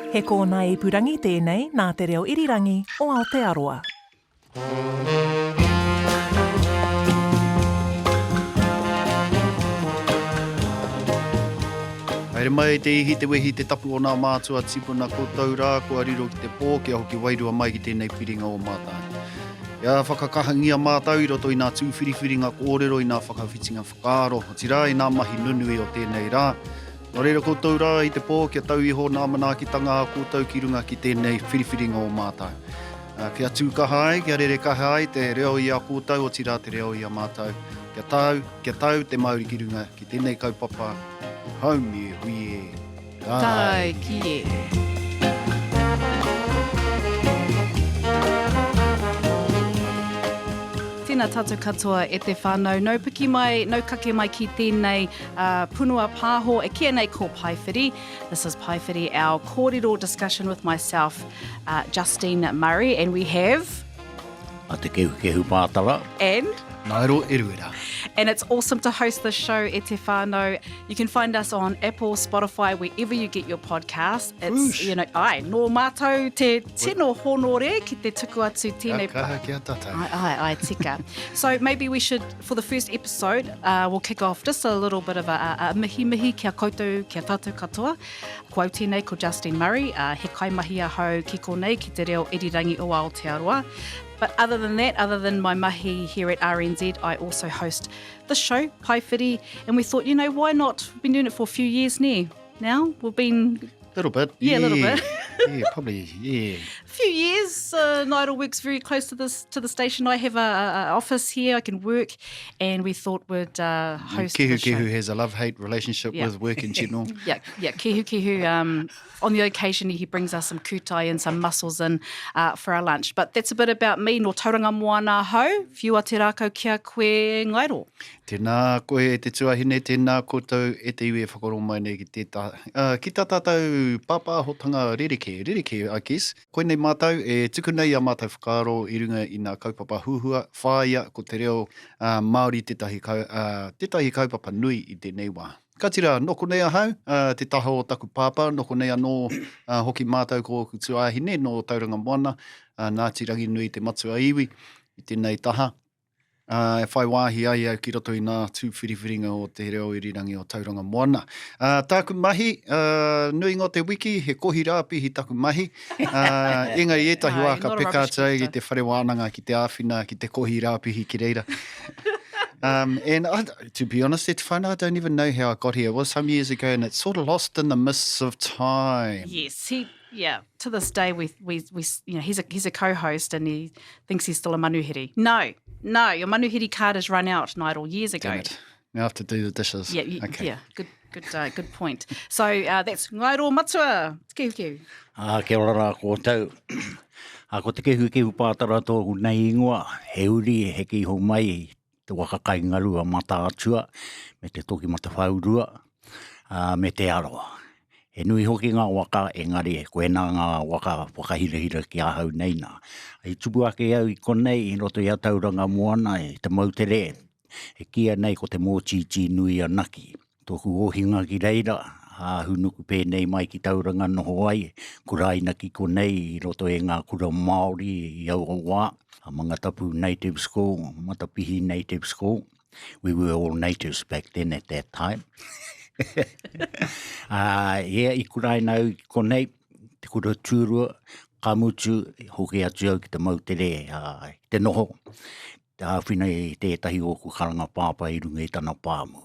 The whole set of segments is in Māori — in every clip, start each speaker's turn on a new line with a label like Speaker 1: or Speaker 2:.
Speaker 1: He kōna I purangi tēnei nā te reo irirangi o Aotearoa.
Speaker 2: Haere mai te ihi te wehi te tapu o nā mātua tipuna koutou rā, kua riro ki te pō, kia hoki wairua mai ki tēnei piringa o mātai. Ia whakakahangia mātau I roto I nā tūwhiriwhiringa kōrero I nā whakawhitinga whakaaro, tira I nā mahi nunui o tēnei rā. Nō reira koutou rā I te pō, kia tau iho nā manaakitanga a koutou ki runga ki tēnei whiriwhiringa o mātai. Kia tūkaha ai, kia rere kaha ai, te reo I a koutou o tira te reo I a mātou. Kia tau te Māori ki runga ki tēnei kaupapa. Haumi hui e.
Speaker 3: Tai ki e. Tēnā tātou katoa e te whānau. Nau piki mai, nau kake mai ki tēnei punua pāho e kia nei ko Paewhiri. This is Paewhiri, our kōrero discussion with myself, Justine Murray, and we have...
Speaker 4: A te kehu pātara.
Speaker 3: And...
Speaker 2: Ngairo Eruera.
Speaker 3: And it's awesome to host this show, e te whānau. You can find us on Apple, Spotify, wherever you get your podcasts. It's, you know, nō mātou te tino honore ki te tuku atu tēnei.
Speaker 2: Kaha kia tātou.
Speaker 3: Ai, tika. So maybe we should, for the first episode, we'll kick off just a little bit of a mihi kia koutou, kia tātou katoa. Ko au tēnei ko Justine Murray, he kaimahi a hau ki konei ki te reo irirangi o Aotearoa. But other than that, other than my mahi here at RNZ, I also host the show, Paewhiri, and we thought, you know, why not? We've been doing it for a few years now. We've been...
Speaker 2: Little bit.
Speaker 3: Yeah, a little bit.
Speaker 2: Yeah, probably, yeah.
Speaker 3: A few years. Ngairo works very close to the station. I have a office here. I can work, and we thought we'd host the show.
Speaker 2: Kehu has a love-hate relationship with work in general.
Speaker 3: Yeah. Kehu. On the occasion, he brings us some kutai and some mussels in for our lunch. But that's a bit about me. No tauranga moana hau. Whiua te rākau kia koe Ngairo.
Speaker 2: Tēnā koe e te tuahine, tēnā koutou e te iwi e whakaro mai nei ki tā tātou pāpāhotanga rereke, I guess. Koe nei mātou e tuku nei a mātou whakaaro I runga I nā kaupapa huhua, whāia ko te reo Māori tētahi kaupapa nui I tēnei wā. Ka tira, noko nei a hau, te taho o taku pāpā, noko nei anō hoki mātou ko ku tuahine, no tauranga moana, Ngāti rangi nui te matua iwi, I tēnei taha. E whai wāhi ai au ki roto I nā tūwhiriwhiringa o te reo irirangi o tauranga moana. Tāku mahi, nui ngō te wiki, he kohi rāpihi taku mahi. Engari etahi wāka peka tai ki te whare wānanga, ki te āwhina, ki te kohi rāpihi ki reira. And to be honest, it's fun. I don't even know how I got here. It was some years ago and it's sort of lost in the mists of time.
Speaker 3: Yes, to this day, we you know, he's a co-host and he thinks he's still a manuhiri. No, your manuhiri card has run out, Ngairo, years ago.
Speaker 2: Damn it. Now I have to do the dishes.
Speaker 3: Yeah, good point. So that's Ngairo Matua. Kehu.
Speaker 4: Kia ora rā kōtou. Ko te kehu pātara tōku nei ingoa, he uri he ki ho mai te wakakai ngarua mata atua, me te toki mata whaurua, me te aroa. E nui hoki ngā waka engari e koe nā ngā waka whakahirahira ki ahau nei nā. I tupu ake au I konei I roto I a tauranga moana e te mautere. E kia nei ko te mōtiti nui anaki. Tōku ohinga ki reira, hunuku pēnei mai ki tauranga noho ai. Kuraina ki konei I roto e ngā kura Māori I au o wā. A Mangatapu Native School, Matapihi Native School. We were all natives back then at that time. I kurai nau ki konei, te kura tūrua, kamutu, hoki atu au ki te mautere, te noho. Te āwhina I tētahi o ku karanga pāpa I runga I tana pāmu.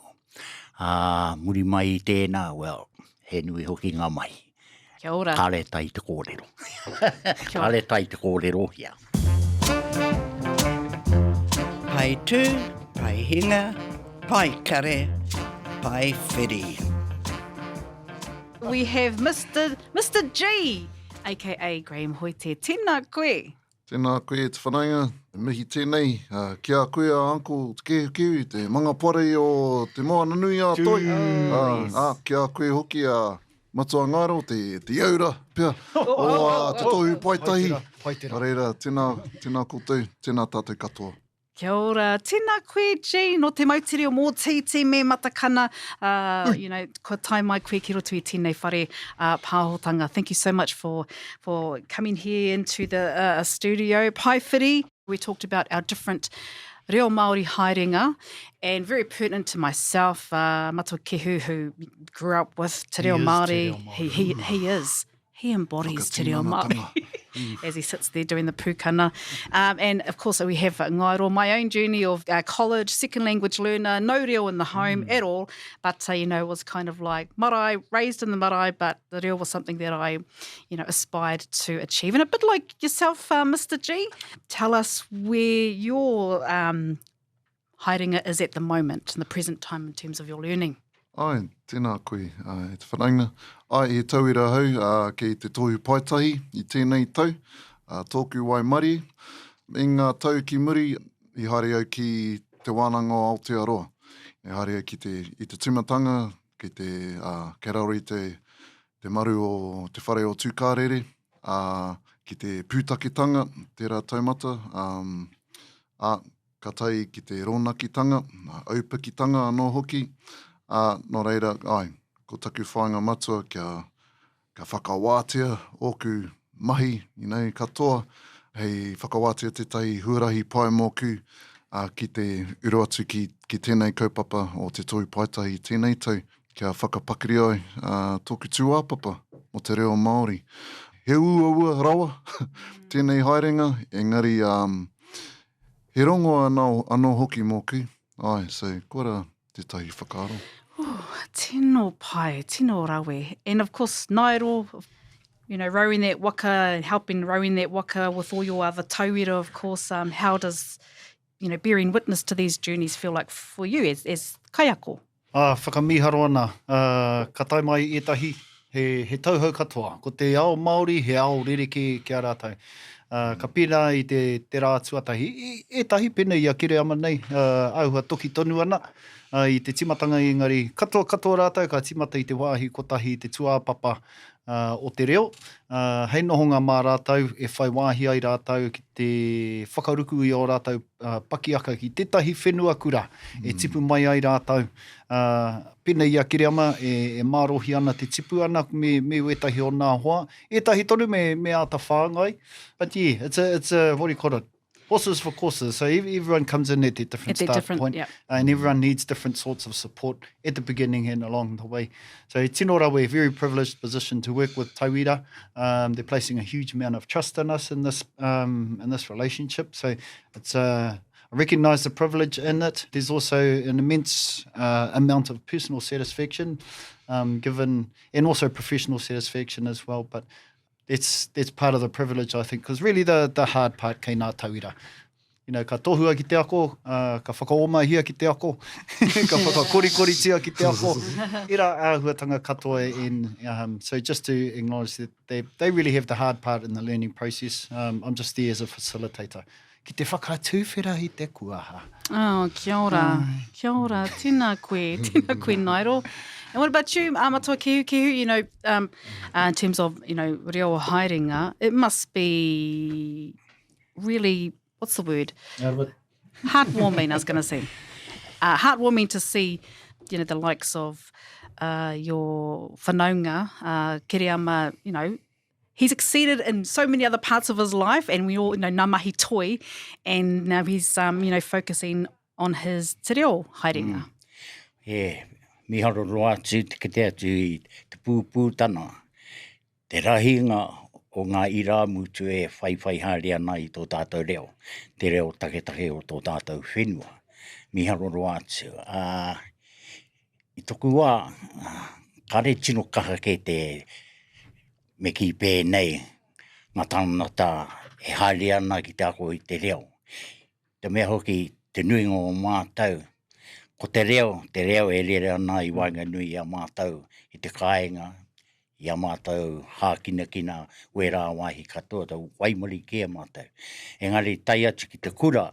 Speaker 4: Muri mai I tēnā, well, he nui hoki ngā mai.
Speaker 3: Kia ora.
Speaker 4: Kare tai te kōrero. Kare tai te kōrero, yeah.
Speaker 5: Pai tū, pai hinga, pai kare, Paewhiri.
Speaker 3: We have Mr. G, a.k.a. Graham Hoete. Tēnā koe.
Speaker 6: Tēnā koe te whanainga, mihi tēnei, kia koe a uncle te kehu, te manga pare o te moana nui a toi. Kia koe hoki a matua Ngairo, te iaura, pia, o Te Tohu Paetahi. Reira, tēnā koutou, tēnā tātou katoa.
Speaker 3: Kia ora. Tēnā koe, Jean, no te mautere o mō titi me matakana. You know, ko tai mai koe ki roto I tēnei whare pāhotanga. Thank you so much for coming here into the studio. Paewhiri, we talked about our different reo Māori haerenga, and very pertinent to myself, Matua Kehu, who grew up with te reo Māori. He is. He embodies te reo Māori as he sits there doing the pūkana. And of course, we have Ngairo, my own journey of college, second language learner, no reo in the home at all, but, you know, was kind of like marae, raised in the marae, but the reo was something that I, you know, aspired to achieve. And a bit like yourself, Mr. G, tell us where your haerenga is at the moment, in the present time, in terms of your learning.
Speaker 6: Ai, tēnā koe, e te whanaunga. Ai, e tauira hau kei Te Tohu Paetahi I tēnei tau, tōku wai mari. I ngā tau ki muri, I haere au ki te wānanga o Aotearoa. I haere au I te tumatanga, ki te kerauri te maru o te whare o tūkārere, ki te pūtakitanga, tērā taumata, ka tai ki te ronakitanga, aupakitanga anō hoki. Nō reira, ai, ko taku whāinga matua kia whakawātea oku mahi, you know, katoa, hei whakawātea tētahi huarahi pai mōku ki te uru atu ki tēnei kaupapa o Te Tohu Paetahi tēnei tau, kia whakapakiri ai tōku tūāpapa o te reo Māori. He ua rawa, tēnei haerenga, engari he rongoa anō hoki mōku. Ai, so, kora tētahi whakaaro.
Speaker 3: Tino pai, tino rawe. And of course, Ngairo, you know, rowing that waka, helping rowing that waka with all your other tauira, of course. How does, you know, bearing witness to these journeys feel like for you as kaiako?
Speaker 2: Whakamiharo ana, ka tai mai etahi, he tauhau katoa. Ko te ao Māori, he ao rereke kia rātou. Ka pina I te rā tuatahi. Etahi pena I a kere ama nei, auhua toki tonu ana. I te timatanga engari katoa rātou, ka timata I te wāhi kotahi, te tuāpapa o te reo. Hei nohonga mā rātou, e whai wāhi ai rātou ki te whakaruku I o rātou pakiaka ki tētahi whenua kura, e tipu mai ai rātou. Pena I a kere ama, e mārohi ana te tipu ana me wetahi o nā hoa. Etahi tonu me āta whāngai. But yeah, it's a, what do you call it? Horses for courses. So everyone comes in at a different start point. Yep. And everyone needs different sorts of support at the beginning and along the way. So tino rawe, very privileged position to work with tauira. They're placing a huge amount of trust in us in this relationship. So it's I recognise the privilege in it. There's also an immense amount of personal satisfaction given, and also professional satisfaction as well. But that's part of the privilege, I think, because really the hard part kei nā tauira. You know, ka tohua ki te ako, ka whakaomahia ki te ako, ka whakakorikoritia ki te ako. Ira āhuatanga katoa, and so just to acknowledge that they really have the hard part in the learning process. I'm just there as a facilitator. Ki te whakatūwhera I te kuaha.
Speaker 3: Oh, kia ora. Kia ora. Tēnā koe Ngairo. And what about you, Matua Kehu? You know, in terms of, you know, Reo Haerenga, it must be really, what's the word? Heartwarming, I was going to say. Heartwarming to see, you know, the likes of your whanaunga, Kiriama, you know, he's exceeded in so many other parts of his life, and we all, you know, nā mahi toi, and now he's, you know, focusing on his te reo haerenga.
Speaker 4: Yeah. Miharo roa atu te kite atu I te pūpūtana. Te rahinga o ngā ira mutu e whai haere ana I tō tātou reo. Te reo take o tō tātou whenua. Miharo roa atu. I toku wā, kare tino kaha ke te me ki pēnei ngā tānata e haere ana ki te ako I te reo. Te mea hoki te nuinga o mātau. Ko te reo e rere ana I wainga nui I a mātau, I te kāinga, I a mātau hākina wera wāhi katoa, tau waimori kia mātau. Engari tai atu ki te kura,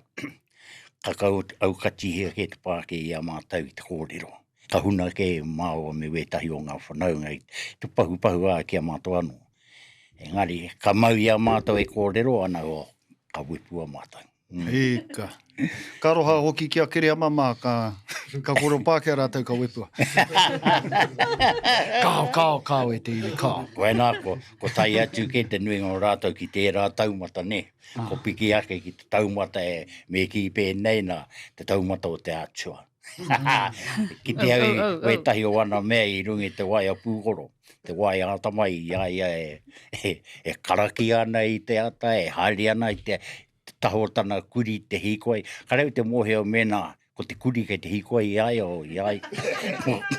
Speaker 4: ka aukati hea ke te pāke I a mātau I te kōrero. Ka huna ke māua me wetahi o ngā whanaunga I te pahu a kia mātou anō. Engari, ka mau I a mātau e kōrero ana o ka wipua mātau.
Speaker 2: Eka. Ka roha hoki kia kere mama, ka koro pākea rātou ka wepua. Kāo e te iwi, kāo.
Speaker 4: Koe nā, ko tai atu ke te nuinga o rātou ki tērā taumata, ne? Ko piki ake ki te taumata me ki pēnei nā te taumata o te atua. Ki te au koe tahi o wana mea I rungi te wai a pūhoro. Te wai a tamai e karaki ana I te ata, e haere ana I te tahotana kuri te hikoi. Kareu te moheo mena, ko te kuri kei te hikoi iai o iai.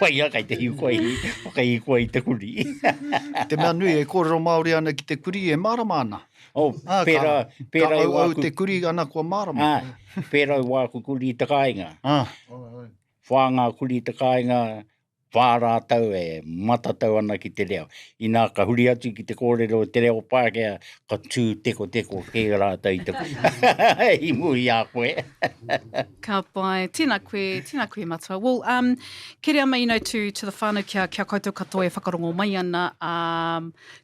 Speaker 4: Mai ia kei te hikoi, whaka hikoi te kuri.
Speaker 2: Te mea nui e kōrero Māori ana ki te kuri e marama ana.
Speaker 4: Oh, pera
Speaker 2: Ka
Speaker 4: I
Speaker 2: au te kuri ana kua marama.
Speaker 4: Pera I wāku kuri te kāinga.
Speaker 6: Ai.
Speaker 4: Whāngā kuri te kāinga, whārātau e matatau ana ki te reo. I nā ka huri atu ki te kōrero te reo Pākehā, ka tū teko kei rātau I te I mui a koe.
Speaker 3: Ka pai, tēnā koe matua. Well, kere ama to the whānau kia koutou katoa e whakarongo mai ana.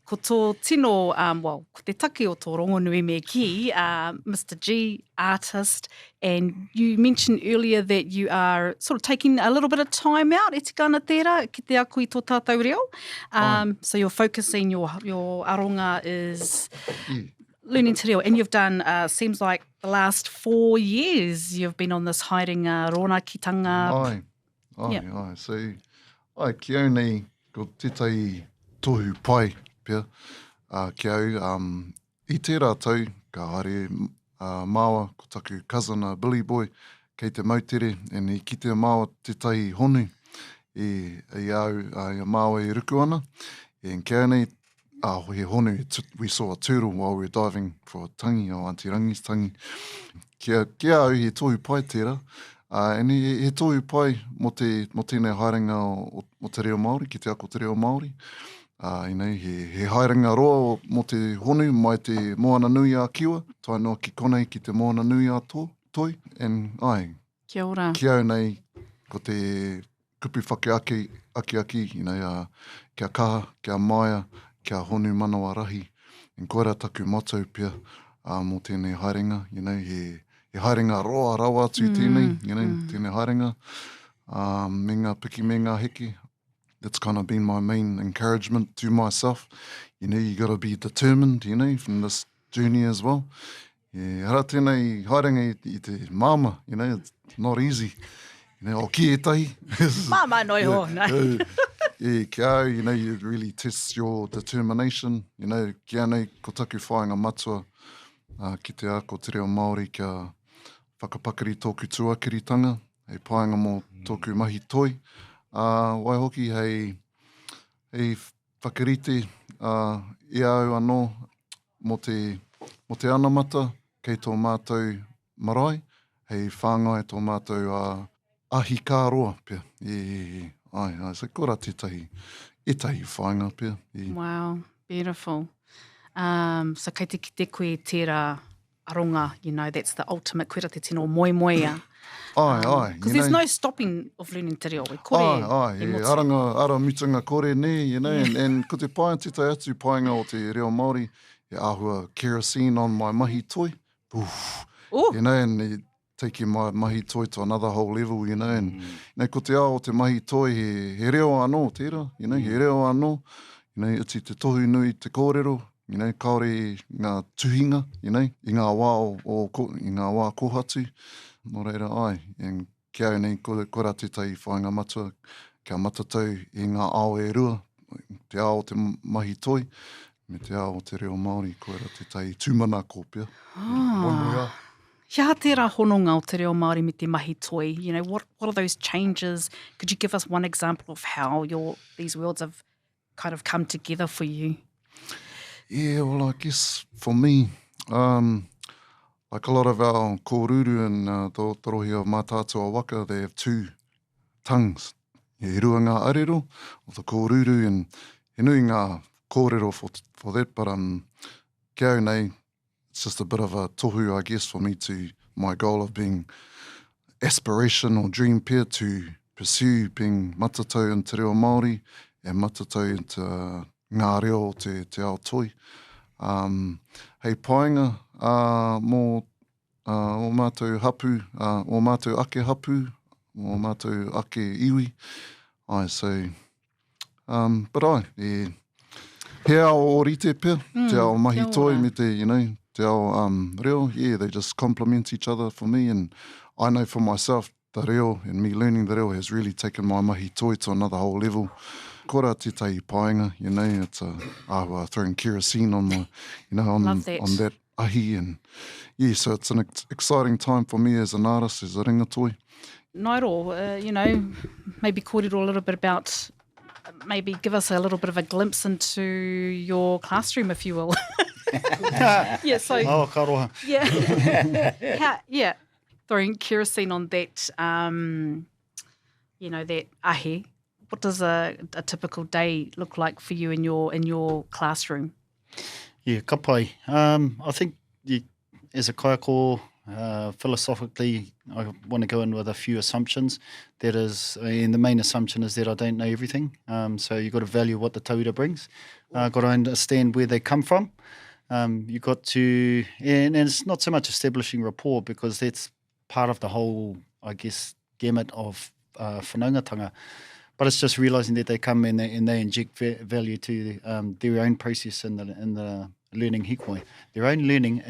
Speaker 3: Ko tō tino, ko te take o tō rongonui me ki, Mr. G, artist, and you mentioned earlier that you are sort of taking a little bit of time out, e te kāna tērā, ki te aku I tō tātou reo. So you're focusing, your aronga is learning te reo, and you've done, seems like the last 4 years you've been on this Haerenga rōnakitanga.
Speaker 6: Ai. So, ki au nei, ko tētai tohu pai, pia, ki au, I tērā tau, ka haere māua, ko taku cousin Billy Boy, kei te mautere, e ki te māua tētai honu, e au a Ngairo Eruera, and ki au nei, he honu, we saw a turtle while we were diving for a tangi, o Auntie Rangi's tangi. Ki au he tohu pai tērā, and he tohu pai mo tēnei haerenga o te reo Māori, ki te ako te reo Māori. He haerenga roa mo te honu mai te moana nui a kiwa, tai noa ki konei ki te moana nui a toi, and
Speaker 3: Kia ora.
Speaker 6: ki au nei, ko te kupu whakeaki, kia kaha, kia maia, kia honu manawa rahi, and koera taku mātou pia mo tēnei haerenga, he haerenga roa rawa atu tēnei, tēnei haerenga, me ngā piki, me ngā heki. That's kind of been my main encouragement to myself. You got to be determined, from this journey as well. Hara tēnei haerenga I te māma, it's not easy. O ki e tahi.
Speaker 3: Mama noi ho, no.
Speaker 6: Ki au, you really test your determination. Ki anei ko taku whāinga matua ki te ako te reo Māori kia whakapakari tōku tuakiritanga, hei pāinga mō tōku mahi toi. Wai hoki hei whakarite I au anō mo te anamata kei tō mātou marae, hei whāngai tō mātou ahi kā roa pia. Ai, so kora tētahi whāinga pia.
Speaker 3: Wow, beautiful. So kei te ki te koe tērā aronga, that's the ultimate koera te tino moemoea.
Speaker 6: Ai.
Speaker 3: Because there's no stopping of learning te reo.
Speaker 6: Ara mutunga kore ne, and ko te pai tētai atu painga o te reo Māori, ahua kerosene on my mahi toi. And taking my mahi toi to another whole level, and ko te ao o te mahi toi, he reo anō tērā, he reo anō, iti te tohu nui te kōrero, kaore ngā tuhinga, I ngā wā kohatu, no reira ai, and kia au nei kora tētai whainga matua, kia matatau I ngā ao e rua, te ao o te mahi toi, me te ao o te reo Māori, kora tētai tūmana kōpia.
Speaker 3: Kia tērā hononga o te reo Māori me te mahi toi, what are those changes? Could you give us one example of how these worlds have kind of come together for you?
Speaker 6: Yeah, well, I guess for me, like a lot of our kōruru and tō rohi o mātātua waka, they have two tongues. He rua ngā arero o the kōruru, and he nui ngā kōrero for that, but kia au nei, it's just a bit of a tohu, I guess, for me my goal of being aspiration or dream pia to pursue being matatau in te reo Māori and matatau in te ngā reo o te ao toi. Hei painga mō o mātou hapu, o mātou ake hapu, o mātou ake iwi. So, but he ao o rite pia, te ao mahi toi me te, te ao reo, they just complement each other for me, and I know for myself, the reo and me learning the reo has really taken my mahi toi to another whole level. Kora tētahi paenga, it's throwing kerosene on the, on that ahi, and so it's an exciting time for me as an artist, as a ringatoi.
Speaker 3: Ngairo, maybe kōrero a little bit about, maybe give us a little bit of a glimpse into your classroom, if you will. Yeah, so...
Speaker 2: Oh, karoha.
Speaker 3: Yeah. Throwing kerosene on that, that ahi. What does a typical day look like for you in your classroom?
Speaker 2: Yeah, ka pai. I think as a kaiako, philosophically, I want to go in with a few assumptions. That is, and the main assumption is that I don't know everything. So you've got to value what the tauira brings. Got to understand where they come from. You've got to, and it's not so much establishing rapport, because that's part of the whole, I guess, gamut of whanaungatanga. But it's just realising that they come and they inject value to their own process in the learning hikoi, their own learning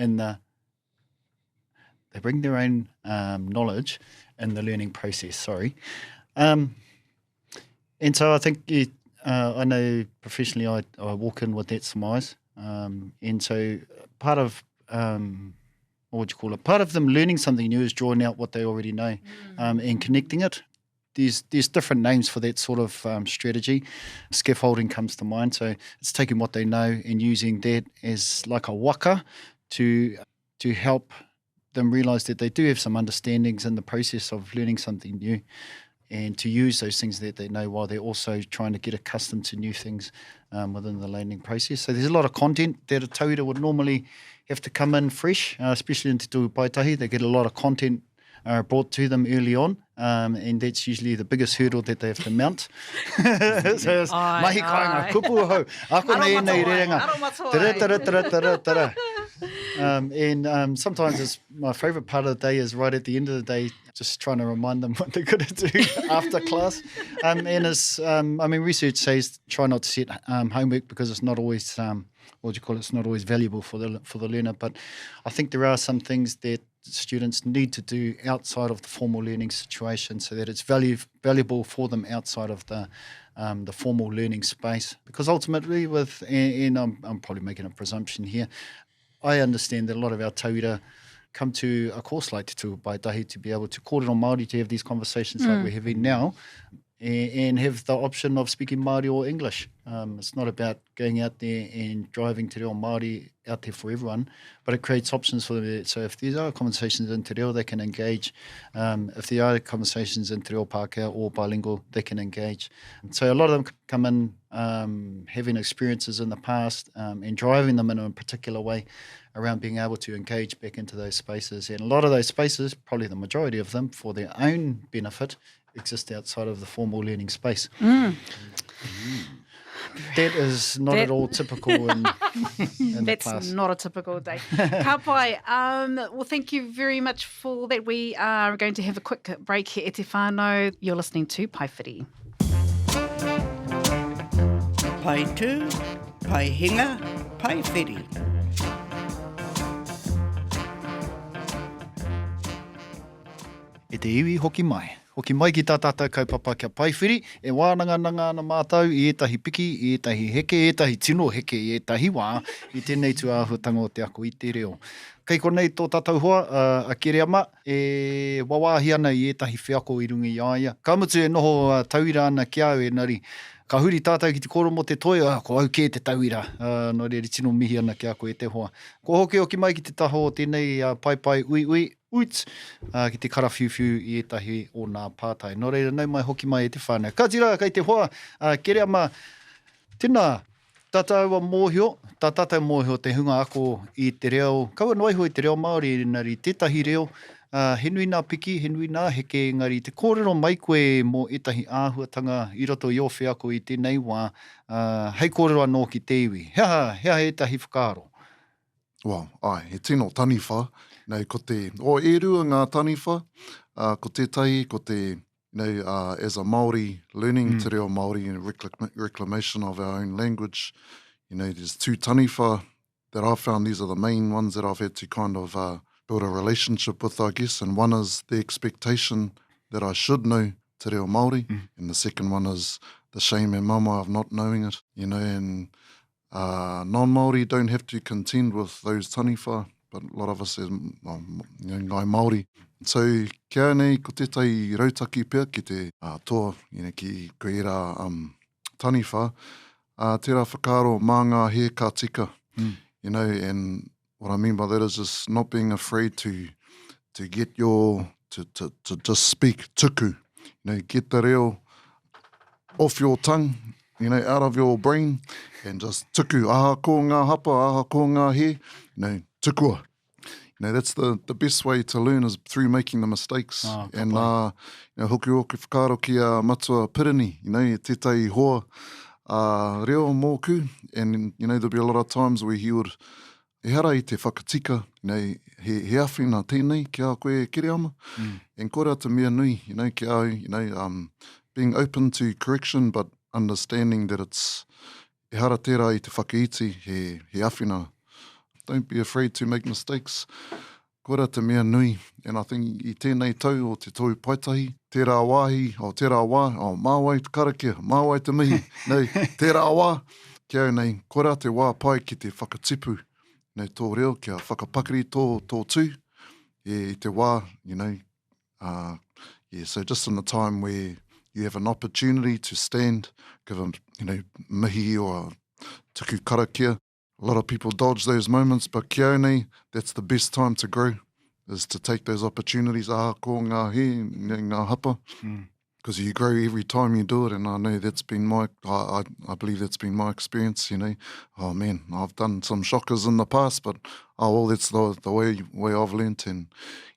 Speaker 2: they bring their own knowledge in the learning process, sorry. And so I think, I know professionally I walk in with that surmise. And so part of, part of them learning something new is drawing out what they already know and connecting it. There's different names for that sort of strategy. Scaffolding comes to mind. So it's taking what they know and using that as like a waka to help them realise that they do have some understandings in the process of learning something new, and to use those things that they know while they're also trying to get accustomed to new things within the learning process. So there's a lot of content that a tauira would normally have to come in fresh, especially in Te Tohu Paetahi. They get a lot of content brought to them early on, and that's usually the biggest hurdle that they have to mount. So it's mahi kāinga, kupu hau, ako nei nei rerenga, tara. And sometimes it's my favourite part of the day is right at the end of the day, just trying to remind them what they're going to do after class. And it's, research says try not to set homework, because it's not always, it's not always valuable for the learner. But I think there are some things that students need to do outside of the formal learning situation, so that it's valuable for them outside of the formal learning space. Because ultimately, and I'm probably making a presumption here, I understand that a lot of our tauira come to a course like Te Tohu Paetahi to be able to kōrero Māori, to have these conversations like we're having now, and have the option of speaking Māori or English. It's not about going out there and driving te reo Māori out there for everyone, but it creates options for them. So if there are conversations in te reo, they can engage. If there are conversations in te reo Pākehā or bilingual, they can engage. So a lot of them come in having experiences in the past and driving them in a particular way around being able to engage back into those spaces. And a lot of those spaces, probably the majority of them, for their own benefit, exist outside of the formal learning space. That is not at all typical in the class.
Speaker 3: That's not a typical day. Ka pai. Well, thank you very much for that. We are going to have a quick break here, e te whānau. You're listening to Paewhiri.
Speaker 5: Pai tū, pai hinga, Paewhiri.
Speaker 2: E te iwi hoki mai. Hoki mai ki tā tātou kaupapa kia Paewhiri, e wānanga ana mātou i etahi piki, i etahi heke, i etahi tino heke, i etahi wā, i tēnei tu āhuatanga o te ako i te reo. Kei konei tō tātou hoa, a Kereama, e wawāhi ana i etahi whiako i rungi i aia. Ka mutu e noho tauira ana ki au e nari. Ka huri tātou ki te koro mo te toi, ko au kē te tauira. No re tino mihi ana ki ako e te hoa. Ko hoki mai ki te taho o tēnei pai ui, ki te karawhiwhiu i etahi o nā pātai. Nō reira nau mai hoki mai e te whānau. Ka tira kei te hoa, Kereama, tēnā, tātou mōhio te hunga ako i te reo. Kaua noiho i te reo Māori, nari tētahi reo, henui nā piki, henui nā heke, engari te kōrero mai koe mō etahi āhuatanga i roto i o whiako i tēnei wā, hei kōrero anō ki te iwi. Hea etahi whakaaro.
Speaker 6: he tino taniwha, ko te, e rua ngā taniwha, ko tētahi, ko te, as a Māori, learning te reo Māori and reclamation of our own language, there's two taniwha that I've found, these are the main ones that I've had to kind of build a relationship with, I guess, and one is the expectation that I should know te reo Māori, and the second one is the shame and mama of not knowing it, and non-Māori don't have to contend with those taniwha, but a lot of us as ngai Māori. So kia nei, ko tētai rautaki pia ki te toa, ki koe era taniwha, tērā whakaaro mā ngā he ka tika, and what I mean by that is just not being afraid to get to just speak tuku, get the reo off your tongue, out of your brain, and just tuku, aha ko ngā hapa, aha ko ngā he, tukua. That's the best way to learn is through making the mistakes. And hoki whakaaro ki a matua pirini, tētai hoa reo mōku, and there'll be a lot of times where he would e hara I te whakatika, he awhina tēnei ki a koe kiriama, and kora te mea nui, ki au, being open to correction, but understanding that it's e hara tērā I te whakaiti, he awhina. Don't be afraid to make mistakes. Kora te mea nui, and I think I tēnei tau o Te Tohu Paetahi, tērā wāhi, tērā wā, māwai te karakia, māwai te mihi, tērā wā, kia nei, kora te wā pai ki te whakatipu, tō reo, kia whakapakari tō tū, I te wā, so just in the time where you have an opportunity to stand, give them, mihi or tuku karakia. A lot of people dodge those moments, but kia nei, that's the best time to grow, is to take those opportunities, aha ko ngā he, ngā hapa, because you grow every time you do it, and I know that's been I believe that's been my experience, Oh man, I've done some shockers in the past, but that's the way I've learnt, and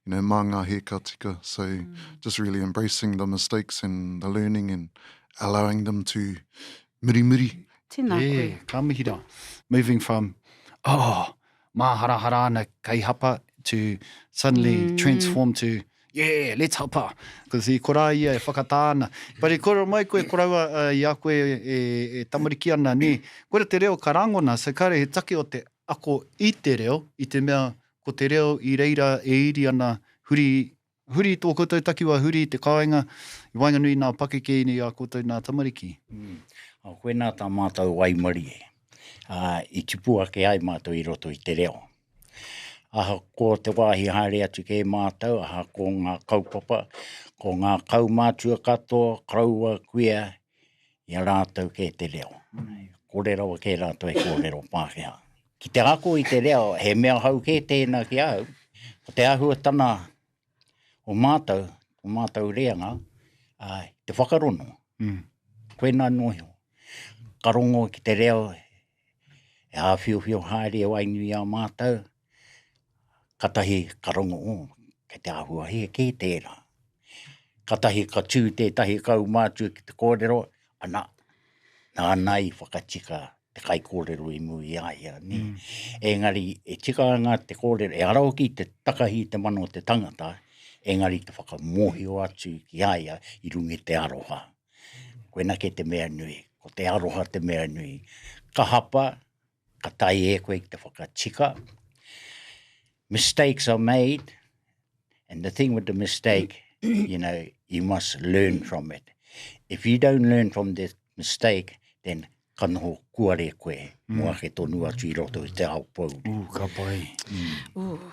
Speaker 6: mā ngā he ka tika. So just really embracing the mistakes and the learning and allowing them to muri.
Speaker 3: Tēnā koe.
Speaker 2: Ka mihi rā. Moving from, mā hara ana kei hapa, to suddenly transform to, let's hapa. Because I kora ia e whakatāna. But I kora mai koe koraua I a koe e tamariki ana ne. Kore te reo karangona, so kare he take o te ako I te reo, I te mea ko te reo I reira e iri ana huri tō koutou takiwa, huri te kāinga, I wainganui nā pakeke ni a koutou nā tamariki.
Speaker 4: Koe nā tā mātou waimari e. I tupua ke ai mātou I roto I te reo. Aha ko te wāhi haere atu ke mātou, aha ko ngā kaupapa, ko ngā kaumātua katoa, kraua, kuia, I a rātou ke te reo. Kōrero ke rātou e kōrero Pākehā. Ki te ako I te reo, he mea hau ke tēnā ki au, ko te ahuatana o mātou reanga, te whakarono. Koe nā noho. Karongo ki te reo, e āwhiowhio haere o ainui a mātou, katahi karongo ke te āhua he ke tērā. Katahi ka tū tētahi kaumātua ki te kōrero, ana, nā nei whakatika te kai kōrero I mui aia. Engari, e tika ngā te kōrero, e arau ki te takahi te mano te tangata, engari te whakamohio atu ki aia I rungi te aroha. Koe na ke te mea nui, ko te aroha te mea nui. Ka hapa, ka tai e koe ki te whakatika. Mistakes are made, and the thing with the mistake, you must learn from it. If you don't learn from the mistake, then kanoho kuare koe, mua ke tonu atu I roto I te ao pou.
Speaker 2: Ka pai.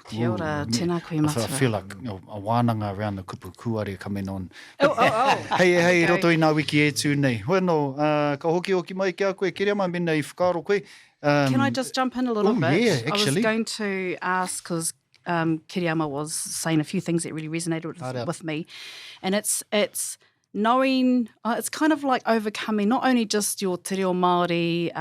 Speaker 3: Kia ora, tēnā koe matua.
Speaker 2: I feel like a wānanga around the kupu kuare coming on.
Speaker 3: Okay.
Speaker 2: Hei, roto I nā wiki e tū nei. Hoeno, ka hoki mai kia koe, kiriama mena I whakaaro koe.
Speaker 3: Can I just jump in a little bit?
Speaker 2: Yeah, actually.
Speaker 3: I was going to ask, because Kiriyama was saying a few things that really resonated with me. And it's knowing, it's kind of like overcoming not only just your te reo Māori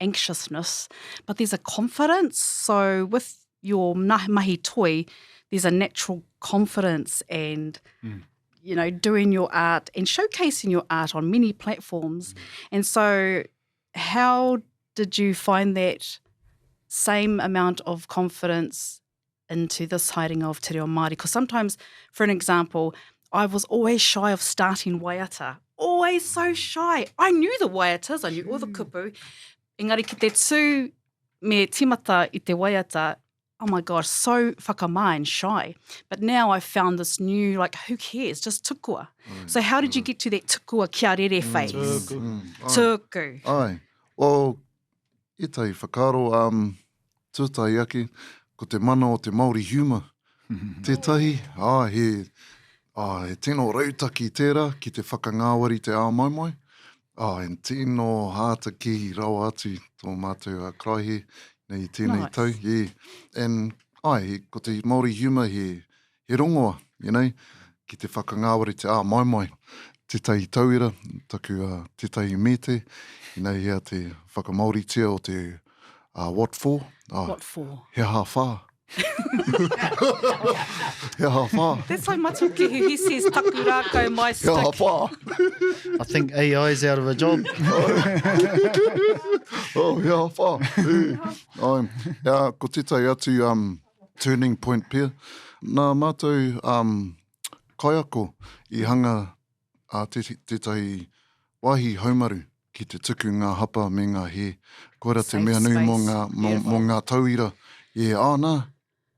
Speaker 3: anxiousness, but there's a confidence. So with your mahi toi, there's a natural confidence and, doing your art and showcasing your art on many platforms. And so how did you find that same amount of confidence into this haerenga of te reo Māori? Because sometimes, for an example, I was always shy of starting waiata. Always so shy. I knew the waiatas, I knew all the kupu. Engari ki te tū me timata i te waiata, oh my God, so whakamā and shy. But now I've found this new, like, who cares? Just tukua. So how did you get to that tukua kia rere phase? Tuku.
Speaker 6: Ai. Well, I tai whakaro tūtai ake ko te mana o te Māori humour. Tētahi, he tino rautaki tērā ki te whakangāwari te āmaimai. En tino hāta ki rau atu tō mātou kraihe nei tēnei tau. Yeah. And ko te Māori humour he rongoa, you know, ki te whakangāwari te āmaimai. Tētahi tauira, taku tētahi mete, hea te whakamāoritia o te what for?
Speaker 3: What for?
Speaker 6: He ha whā. He ha whā.
Speaker 3: That's like Matuki who he says, taku rākau mai stick.
Speaker 6: He ha whā.
Speaker 2: I think AI is out of a job.
Speaker 6: He ha whā. Ko tētai atu turning point pia. Nā mātou kaiako I hanga tētahi wāhi haumaru ki te tuku ngā hapa me ngā he. Koera te
Speaker 3: Safe
Speaker 6: mea nui mo
Speaker 3: space.
Speaker 6: ngā tauira. Nā,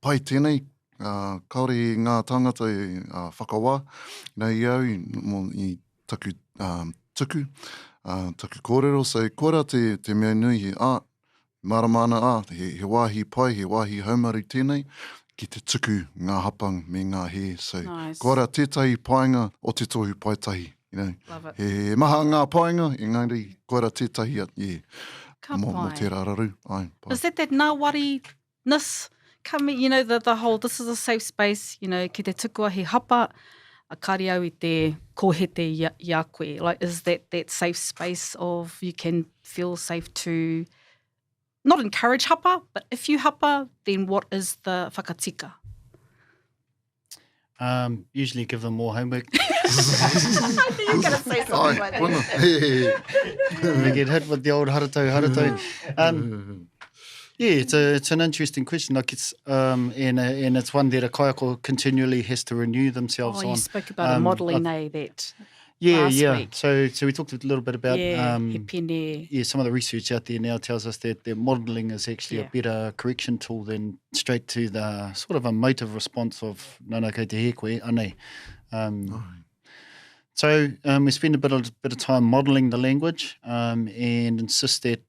Speaker 6: pai tēnei, kaore I ngā tangata whakawā, nei au I taku tuku, taku kōrero, so koera te mea nui he, maramana, he wāhi pai, he wāhi haumaru tēnei, ki te tuku ngā hapa me ngā he, so
Speaker 3: Nice.
Speaker 6: koera tētahi paenga o Te Tohu Paetahi, you know.
Speaker 3: Love it.
Speaker 6: He maha ngā paenga, engari koera tētahi
Speaker 3: Ka
Speaker 6: mo
Speaker 3: pai.
Speaker 6: te rararu, pai.
Speaker 3: Is that ngāwari-ness coming, you know, the whole, this is a safe space, you know, ki te tukua he hapa, a kari au I te kōhete I a koe. Like, is that safe space of you can feel safe to not encourage hapa, but if you hapa, then what is the whakatika?
Speaker 2: Usually give them more homework.
Speaker 3: I knew you were going to say something like that.
Speaker 6: Puna.
Speaker 2: We get hit with the old haratau. It's an interesting question. Like it's and it's one that a kaiako continually has to renew themselves
Speaker 3: Oh,
Speaker 2: on.
Speaker 3: you spoke about a modelling, that last week.
Speaker 2: So we talked a little bit about
Speaker 3: he pene.
Speaker 2: some of the research out there now tells us that the modelling is actually a better correction tool than straight to the sort of emotive response of nana kei te he koe, anei. So we spend a bit of time modelling the language and insist that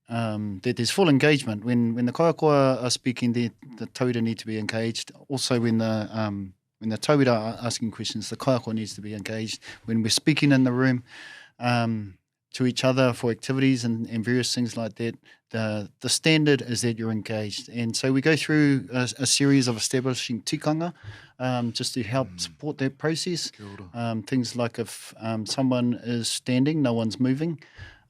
Speaker 2: that there's full engagement. When the kaiako are speaking, the tauira need to be engaged. Also, when the tauira are asking questions, the kaiako needs to be engaged. When we're speaking in the room to each other for activities and various things like that, the standard is that you're engaged. And so we go through a series of establishing tikanga just to help support that process. Things like if someone is standing, no one's moving.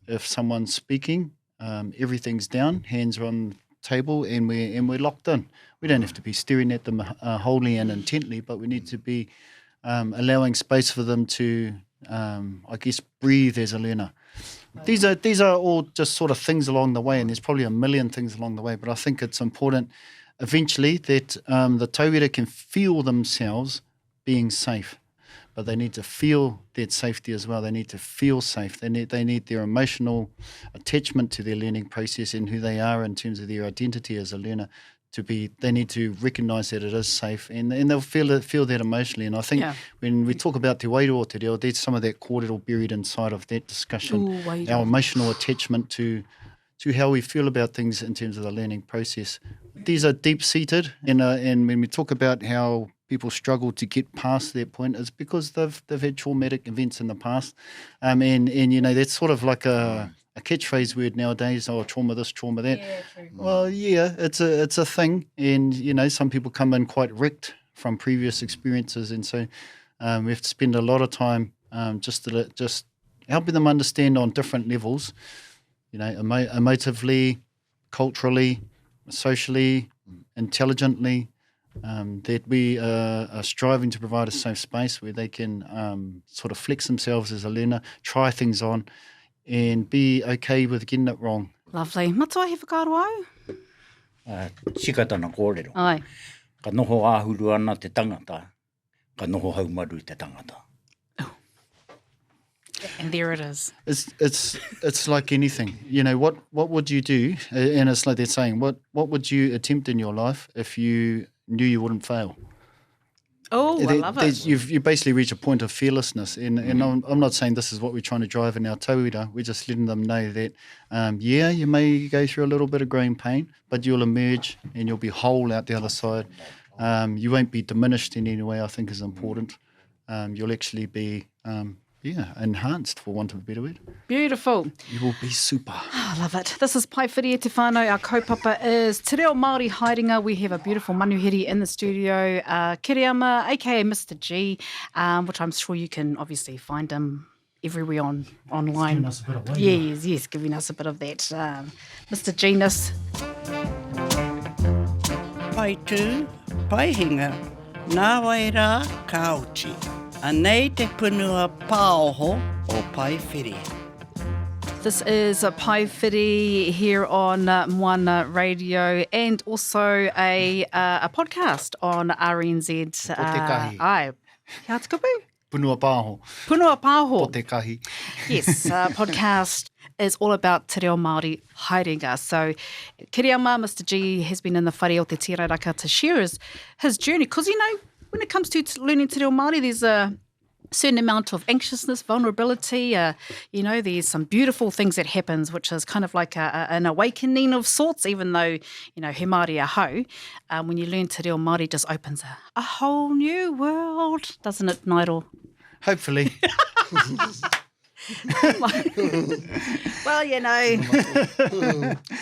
Speaker 2: If someone's speaking, everything's down, hands are on the table, and we're locked in. We don't have to be staring at them wholly and intently, but we need to be allowing space for them to, I guess, breathe as a learner. These are all just sort of things along the way, and there's probably a million things along the way, but I think it's important eventually that the tauira can feel themselves being safe. But they need to feel that safety as well. They need to feel safe. They need their emotional attachment to their learning process and who they are in terms of their identity as a learner to be. They need to recognise that it is safe, and they'll feel that emotionally. And I think when we talk about te wairua te reo, there's some of that kōrero buried inside of that discussion.
Speaker 3: Ooh,
Speaker 2: our emotional attachment to how we feel about things in terms of the learning process. These are deep-seated, and when we talk about how people struggle to get past that point, it's because they've had traumatic events in the past, and you know that's sort of like a catchphrase word nowadays. Oh, trauma this, trauma that.
Speaker 3: Yeah, true.
Speaker 2: Well, yeah, it's a thing, and you know some people come in quite wrecked from previous experiences, and so we have to spend a lot of time just helping them understand on different levels, you know, emotively, culturally, socially, intelligently. That we are striving to provide a safe space where they can sort of flex themselves as a learner, try things on, and be okay with getting it wrong.
Speaker 3: Lovely. Matua he whakaaro au?
Speaker 4: Sikatana kōrero.
Speaker 3: Ai.
Speaker 4: Ka noho āhuru ana te tangata, ka noho haumaru te tangata.
Speaker 3: And there it is.
Speaker 2: It's like anything. You know, what would you do? And it's like they're saying, what would you attempt in your life if you knew you wouldn't fail?
Speaker 3: Oh, I love it.
Speaker 2: You basically reach a point of fearlessness. And I'm not saying this is what we're trying to drive in our tauira. We're just letting them know that, you may go through a little bit of growing pain, but you'll emerge and you'll be whole out the other side. You won't be diminished in any way, I think is important. You'll actually be... enhanced, for want of a better word.
Speaker 3: Beautiful.
Speaker 2: You will be super.
Speaker 3: I love it. This is Paewhiri e te whānau. Our kaupapa is Te Reo Māori Haerenga. We have a beautiful manuhiri in the studio. Kiriama, a.k.a. Mr. G, which I'm sure you can obviously find him everywhere online.
Speaker 2: Giving us a bit of
Speaker 3: Yes, giving us a bit of that. Mr. Genus.
Speaker 5: Pai tū, pai hinga, nā wai rā kauchi. Anei te punua pāoho o Paewhiri.
Speaker 3: This is Paewhiri here on Moana Radio and also a podcast on RNZ. Ai, kia te kupu?
Speaker 2: Punua pāho.
Speaker 3: Punua pāho.
Speaker 2: Po te kahi.
Speaker 3: Yes, podcast is all about Te Reo Māori Haerenga. So, Kiriama, Mr. G, has been in the whare o te tiraraka to share his journey. Because, you know, when it comes to learning Te Reo Māori, there's a certain amount of anxiousness, vulnerability. There's some beautiful things that happens, which is kind of like an awakening of sorts, even though, he Māori aho. When you learn Te Reo Māori, it just opens a whole new world, doesn't it, Ngairo?
Speaker 2: Hopefully.
Speaker 3: Well,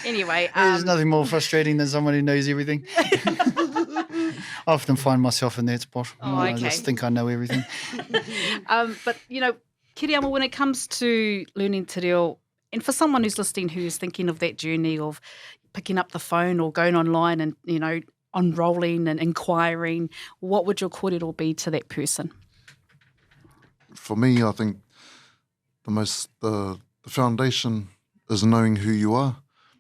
Speaker 3: anyway.
Speaker 2: There's nothing more frustrating than someone who knows everything. I often find myself in that spot. I just think I know everything.
Speaker 3: But, Kiriama, when it comes to learning Te Reo, and for someone who's listening who's thinking of that journey of picking up the phone or going online and, unrolling and inquiring, what would your kōrero be to that person?
Speaker 6: For me, I think the foundation is knowing who you are.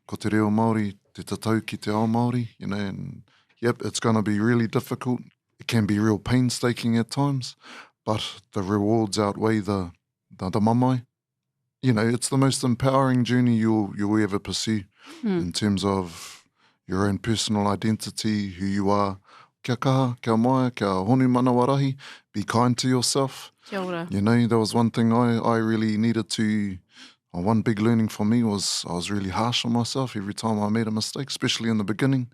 Speaker 6: Ko te reo Māori, te tatau ki te ao Māori, and yep, it's going to be really difficult. It can be real painstaking at times, but the rewards outweigh the mamai. It's the most empowering journey you'll ever pursue in terms of your own personal identity, who you are. Kia kaha, kia mai, kia honu manawarahi. Be kind to yourself.
Speaker 3: Kia ora.
Speaker 6: There was one thing I really needed to... One big learning for me was I was really harsh on myself every time I made a mistake, especially in the beginning.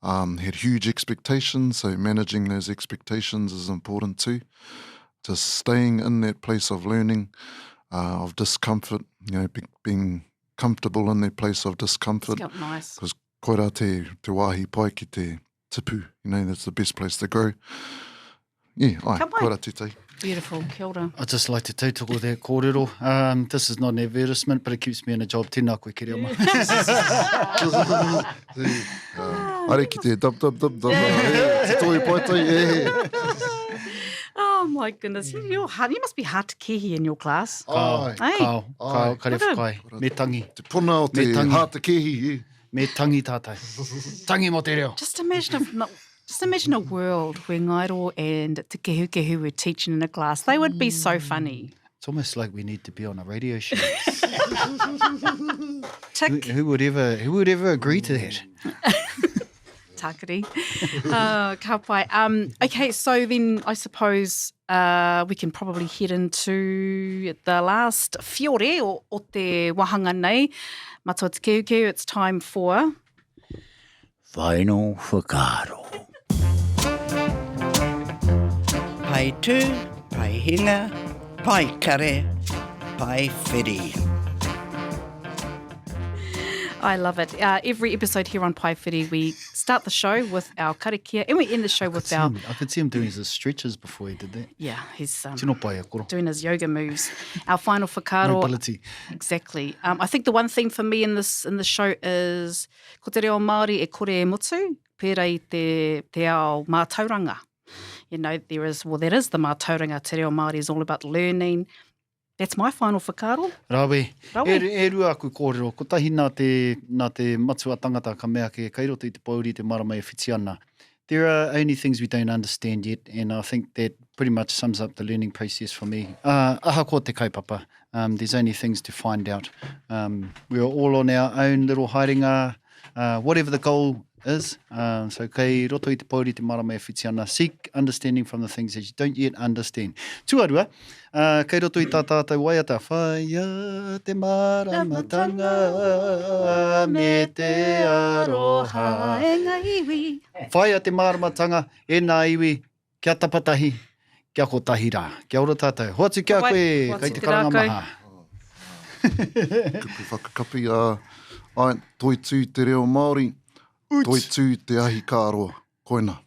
Speaker 6: Had huge expectations, so managing those expectations is important too. Just staying in that place of learning, of discomfort, being comfortable in that place of discomfort.
Speaker 3: Nice.
Speaker 6: Because koira te wāhi pai ki te tipu, that's the best place to grow. Yeah, koira te te.
Speaker 3: Beautiful, kia ora.
Speaker 2: I'd just like to tautoko that kōrero. This is not an advertisement, but it keeps me in a job. Tēnā koe, Kiriama.
Speaker 6: Are ki te dub, Te Tohu Paetahi,
Speaker 3: Oh my goodness, you must be hard to kehi in your class.
Speaker 6: Ai.
Speaker 2: Kao, kare whakai. Me tangi.
Speaker 6: Te puna o te hata kehi,
Speaker 2: Me tangi tātai. Tangi mo te reo.
Speaker 3: Just imagine a world where Ngairo and Te Kehu were teaching in a class. They would be so funny.
Speaker 2: It's almost like we need to be on a radio show.
Speaker 3: Tick.
Speaker 2: Who would ever agree to that?
Speaker 3: Takari. Ka pai. Okay, so then I suppose we can probably head into the last whiore o te wahanga nei. Matua te kehu, it's time for...
Speaker 4: Final whakaaro.
Speaker 5: Pai tū, pai hinga, pai kare, Paewhiri.
Speaker 3: I love it. Every episode here on Paewhiri, we start the show with our karakia and we end the show with our...
Speaker 2: I could see him doing his stretches before he did that.
Speaker 3: Yeah, he's
Speaker 2: Tino pai akoro.
Speaker 3: doing his yoga moves. Our final whakaaro.
Speaker 2: Mobility.
Speaker 3: Exactly. I think the one theme for me in the show is ko te reo Māori e kore e mutu, pērā I te ao mātauranga. That is the mātauranga. Te reo Māori is all about learning. That's my final whakaaro.
Speaker 2: Rawe.
Speaker 3: Rawe.
Speaker 2: E rua aku kōrero. Ko tahi nā te matua tangata ka mea ke kai roto I te Paewhiri te marama e whiti ana. There are only things we don't understand yet, and I think that pretty much sums up the learning process for me. Aha ko te kaupapa. There's only things to find out. We're all on our own little haerenga, whatever the goal is. So kei roto I te Paewhiri te marama e whiti ana. Seek understanding from the things that you don't yet understand. Tuarua, kei roto I tā tātou waiata. Whaia te maramatanga me te aroha. Whaia te maramatanga e nā iwi kia tapatahi, kia kotahi rā. Kia ora tātou. Hoatu kia koe, kei te karanga maha.
Speaker 6: Kupu whakakapi ai, toi tū te reo Māori, toi tū te ahi kāroa. Koina.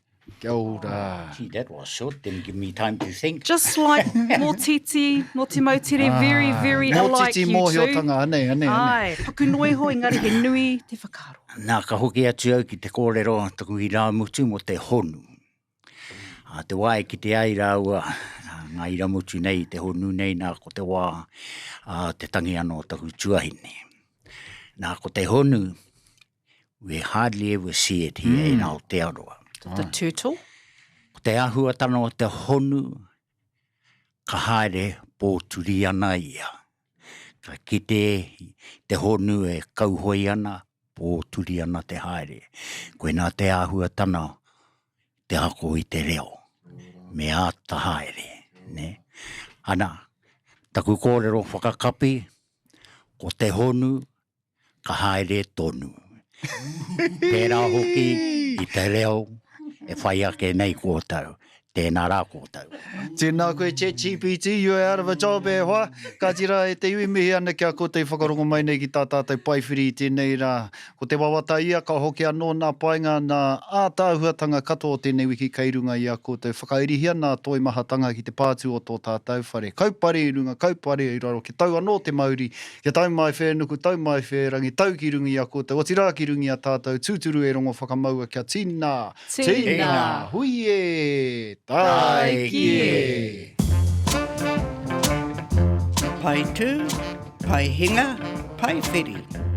Speaker 2: Kia ora.
Speaker 4: Gee, that was short. Didn't give me time to think.
Speaker 3: Just like mō titi, mō te mautere, very, very alike you two.
Speaker 2: Mō titi mōhiotanga, ane.
Speaker 3: Ai, paku noi ho, engari he nui te whakaaro.
Speaker 4: Nā ka hoki atu au ki te kōrero taku I rā mutu mo te honu. Te wai ki te ai rāua, ngā ira mutu nei, te honu nei, nā ko te wā, te tangi anō taku tuahine. Nā ko te honu, we hardly ever see it here in Aotearoa.
Speaker 3: The turtle.
Speaker 4: Ko te ahua tano o te honu, ka haere pōturi ana ia. Ka kite te honu e kauhoi ana, pōturi ana te haere. Koe nā te ahua tano, te ako I te reo. Me ata haere. Ne? Ana, taku kōrero whakakapi, ko te honu, ka haere tonu. Pērā hoki I te reo, e whai ake nei kōtau. Tēnā rā kōtau.
Speaker 2: Tēnā koe ChatGPT, you're out of a job e hoa. Ka tira e te iwi mihi ana kia ko te whakarongo mai nei ki tā tātou Paewhiri I tēnei rā. Ko te wawata ia ka hoki anō nā paenga nā ātāhuatanga katoa tēnei wiki kei runga ia ko te whakairihia nā toi mahatanga ki te pātu o tō tātou whare. Kaupare I runga, kaupare I raro. Ke tau anō te Māori, ke tau mai whēnuku, tau mai whērangi, tau ki rungi a ko te otirā ki rungi a tātou, tūturu e rongo whakamaua kia tīna.
Speaker 3: Tīna.
Speaker 2: Huie. Tai kie.
Speaker 5: Pai tū, pai hinga, pai whiri.